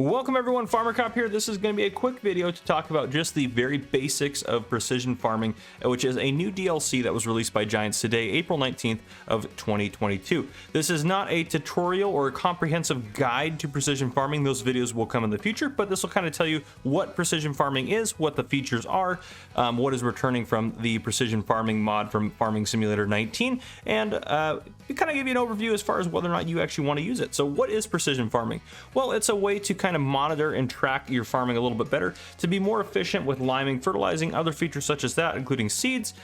Welcome everyone, Farmer Cop here. This is going to be a quick video to talk about just the very basics of precision farming, which is a new DLC that was released by Giants today, April 19th of 2022. This is not a tutorial or a comprehensive guide to precision farming. Those videos will come in the future, but this will kind of tell you what precision farming is, what the features are, what is returning from the precision farming mod from Farming Simulator 19, and kind of give you an overview as far as whether or not you actually want to use it. So what is precision farming? Well, it's a way to kind of monitor and track your farming a little bit better, to be more efficient with liming, fertilizing, other features such as that, including seeds,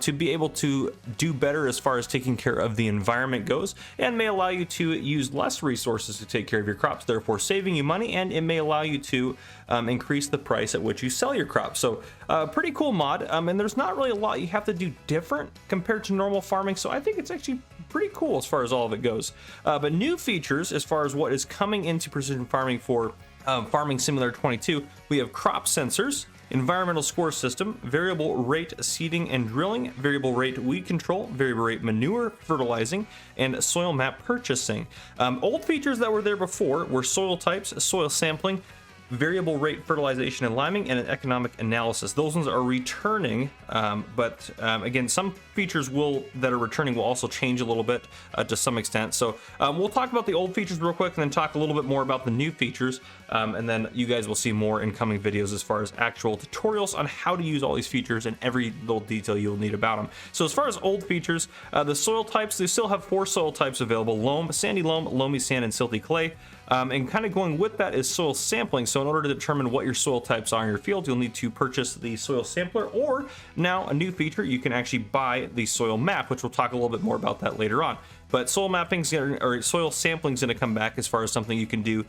to be able to do better as far as taking care of the environment goes, and may allow you to use less resources to take care of your crops, therefore saving you money, and it may allow you to increase the price at which you sell your crops. So pretty cool mod, and there's not really a lot you have to do different compared to normal farming, so I think it's actually pretty cool as far as all of it goes. But new features as far as what is coming into precision farming for Farming Simulator 22, we have crop sensors, environmental score system, variable rate seeding and drilling, variable rate weed control, variable rate manure, fertilizing, and soil map purchasing. Old features that were there before were soil types, soil sampling, variable rate fertilization and liming, and an economic analysis. Those ones are returning, but again, some features that are returning will also change a little bit to some extent. So we'll talk about the old features real quick and then talk a little bit more about the new features, and then you guys will see more in coming videos as far as actual tutorials on how to use all these features and every little detail you'll need about them. So as far as old features, the soil types, they still have 4 soil types available: loam, sandy loam, loamy sand, and silty clay. And kind of going with that is soil sampling. So in order to determine what your soil types are in your field, you'll need to purchase the soil sampler, or now a new feature, you can actually buy the soil map, which we'll talk a little bit more about that later on. But soil mapping's or soil sampling is going to come back as far as something you can do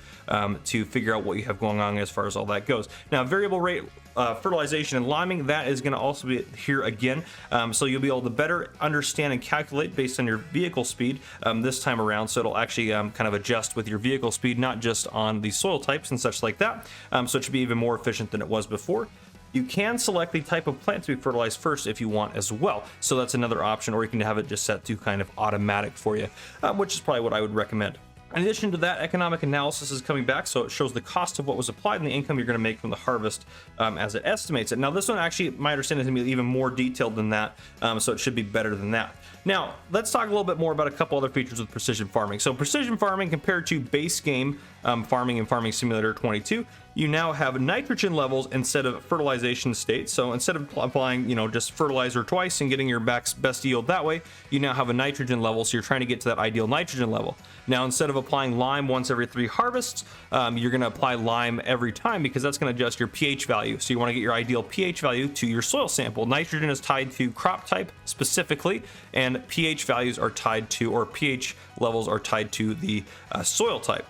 to figure out what you have going on as far as all that goes. Now, variable rate fertilization and liming, that is going to also be here again. So you'll be able to better understand and calculate based on your vehicle speed this time around. So it'll actually kind of adjust with your vehicle speed, not just on the soil types and such like that. So it should be even more efficient than it was before. You can select the type of plant to be fertilized first if you want as well. So that's another option, or you can have it just set to kind of automatic for you, which is probably what I would recommend. In addition to that, economic analysis is coming back, so it shows the cost of what was applied and the income you're going to make from the harvest as it estimates it. Now, this one actually, my understanding is going to be even more detailed than that, so it should be better than that. Now, let's talk a little bit more about a couple other features with precision farming. So precision farming compared to base game farming in Farming Simulator 22, you now have nitrogen levels instead of fertilization states. So instead of applying, just fertilizer twice and getting your best yield that way, you now have a nitrogen level, so you're trying to get to that ideal nitrogen level. Now, instead of applying lime once every 3 harvests, you're going to apply lime every time, because that's going to adjust your pH value. So you want to get your ideal pH value to your soil sample. Nitrogen is tied to crop type specifically, and pH values are tied to, or pH levels are tied to the soil type.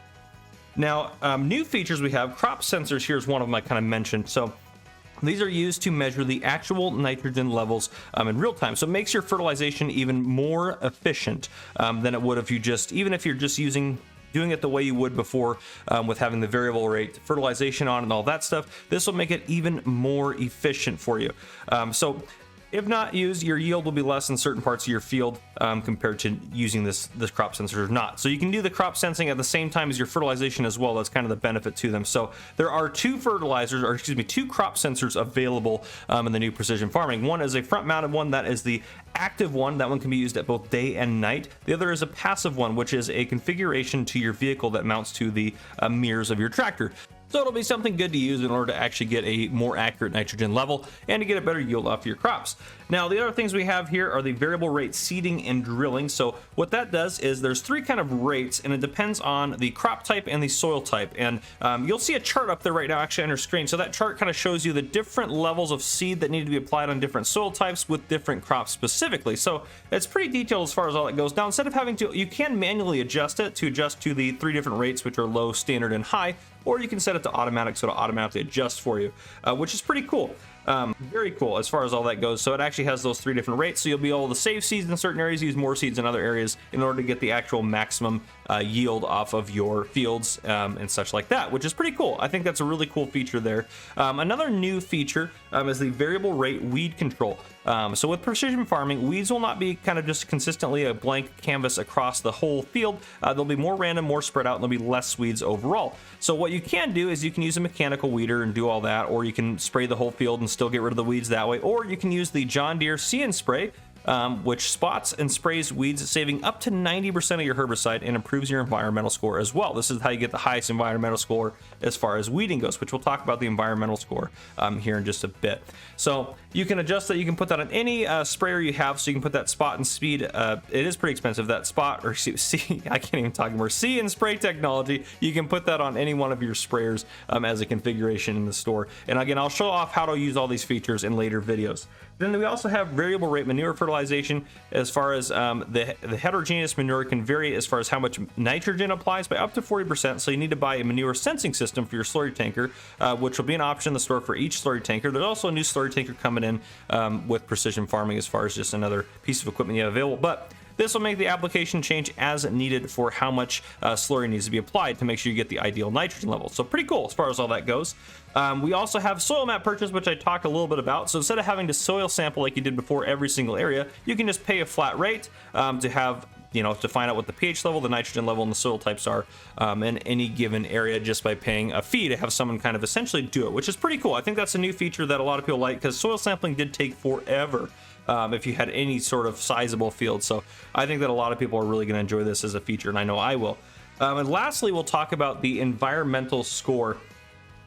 Now, new features we have, crop sensors here is one of them I kind of mentioned. So these are used to measure the actual nitrogen levels in real time. So it makes your fertilization even more efficient than it would if even if you're just doing it the way you would before with having the variable rate fertilization on and all that stuff. This will make it even more efficient for you. So if not used, your yield will be less in certain parts of your field compared to using this crop sensor or not. So you can do the crop sensing at the same time as your fertilization as well. That's kind of the benefit to them. So there are 2 crop sensors available in the new precision farming. One is a front mounted one, that is the active one. That one can be used at both day and night. The other is a passive one, which is a configuration to your vehicle that mounts to the mirrors of your tractor. So it'll be something good to use in order to actually get a more accurate nitrogen level and to get a better yield off your crops. Now, the other things we have here are the variable rate seeding and drilling. So what that does is there's 3 kind of rates, and it depends on the crop type and the soil type. And you'll see a chart up there right now actually on your screen. So that chart kind of shows you the different levels of seed that need to be applied on different soil types with different crops specifically. So it's pretty detailed as far as all that goes. Now, instead of having to, you can manually adjust it to adjust to the 3 different rates, which are low, standard, and high, or you can set it to automatic, so it'll automatically adjust for you, which is pretty cool. Very cool as far as all that goes. So it actually has those 3 different rates, so you'll be able to save seeds in certain areas, use more seeds in other areas in order to get the actual maximum yield off of your fields and such like that, which is pretty cool. I think that's a really cool feature there. Another new feature is the variable rate weed control. So with precision farming, weeds will not be kind of just consistently a blank canvas across the whole field. They'll be more random, more spread out, and there'll be less weeds overall. So what you can do is you can use a mechanical weeder and do all that, or you can spray the whole field and still get rid of the weeds that way, or you can use the John Deere See and Spray, which spots and sprays weeds, saving up to 90% of your herbicide and improves your environmental score as well. This is how you get the highest environmental score as far as weeding goes, which we'll talk about the environmental score here in just a bit. So you can adjust that. You can put that on any sprayer you have, so you can put that spot and speed. It is pretty expensive, that spot, or I can't even talk anymore. See and Spray technology. You can put that on any one of your sprayers as a configuration in the store. And again, I'll show off how to use all these features in later videos. Then we also have variable rate manure fertilization. As far as the heterogeneous manure can vary as far as how much nitrogen applies by up to 40%. So you need to buy a manure sensing system for your slurry tanker, which will be an option in the store for each slurry tanker. There's also a new slurry tanker coming in with precision farming as far as just another piece of equipment you have available. But this will make the application change as needed for how much slurry needs to be applied to make sure you get the ideal nitrogen level. So pretty cool as far as all that goes. We also have soil map purchase, which I talked a little bit about. So instead of having to soil sample like you did before every single area, you can just pay a flat rate to have, to find out what the pH level, the nitrogen level, and the soil types are in any given area, just by paying a fee to have someone kind of essentially do it, which is pretty cool. I think that's a new feature that a lot of people like, because soil sampling did take forever if you had any sort of sizable field. So I think that a lot of people are really going to enjoy this as a feature, and I know I will. And lastly, we'll talk about the environmental score.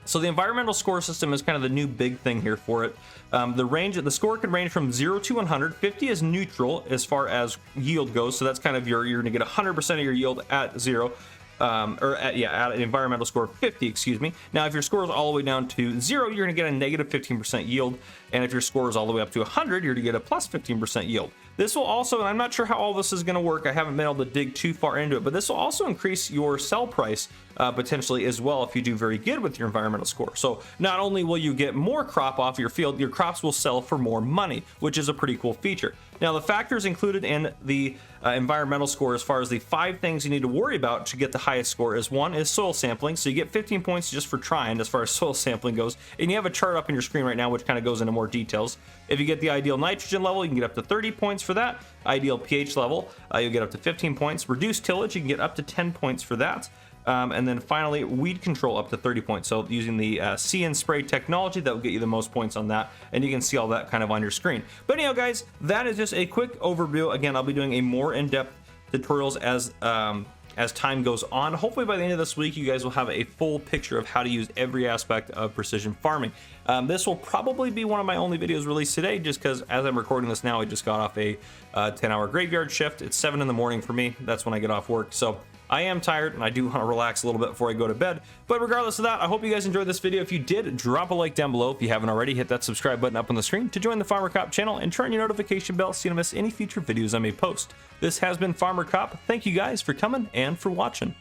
So the environmental score system is kind of the new big thing here for it. The score can range from 0 to 100. 50 is neutral as far as yield goes. So that's kind of you're going to get 100% of your yield at 0. At an environmental score of 50, excuse me. Now, if your score is all the way down to 0, you're going to get a negative 15% yield. And if your score is all the way up to 100, you're going to get a plus 15% yield. This will also, and I'm not sure how all this is going to work, I haven't been able to dig too far into it, but this will also increase your sell price potentially as well if you do very good with your environmental score. So not only will you get more crop off your field, your crops will sell for more money, which is a pretty cool feature. Now, the factors included in the environmental score as far as the 5 things you need to worry about to get the highest score is: 1 is soil sampling. So you get 15 points just for trying as far as soil sampling goes. And you have a chart up on your screen right now which kind of goes into more details. If you get the ideal nitrogen level, you can get up to 30 points for that. Ideal pH level, you'll get up to 15 points. Reduced tillage, you can get up to 10 points for that. And then finally, weed control up to 30 points. So using the See and Spray technology, that will get you the most points on that. And you can see all that kind of on your screen. But anyhow, guys, that is just a quick overview. Again, I'll be doing a more in-depth tutorials as time goes on. Hopefully by the end of this week, you guys will have a full picture of how to use every aspect of precision farming. This will probably be one of my only videos released today, just because as I'm recording this now, I just got off a 10-hour graveyard shift. It's 7 in the morning for me. That's when I get off work. So I am tired and I do want to relax a little bit before I go to bed. But regardless of that, I hope you guys enjoyed this video. If you did, drop a like down below. If you haven't already, hit that subscribe button up on the screen to join the Farmer Cop channel and turn your notification bell so you don't miss any future videos I may post. This has been Farmer Cop. Thank you guys for coming and for watching.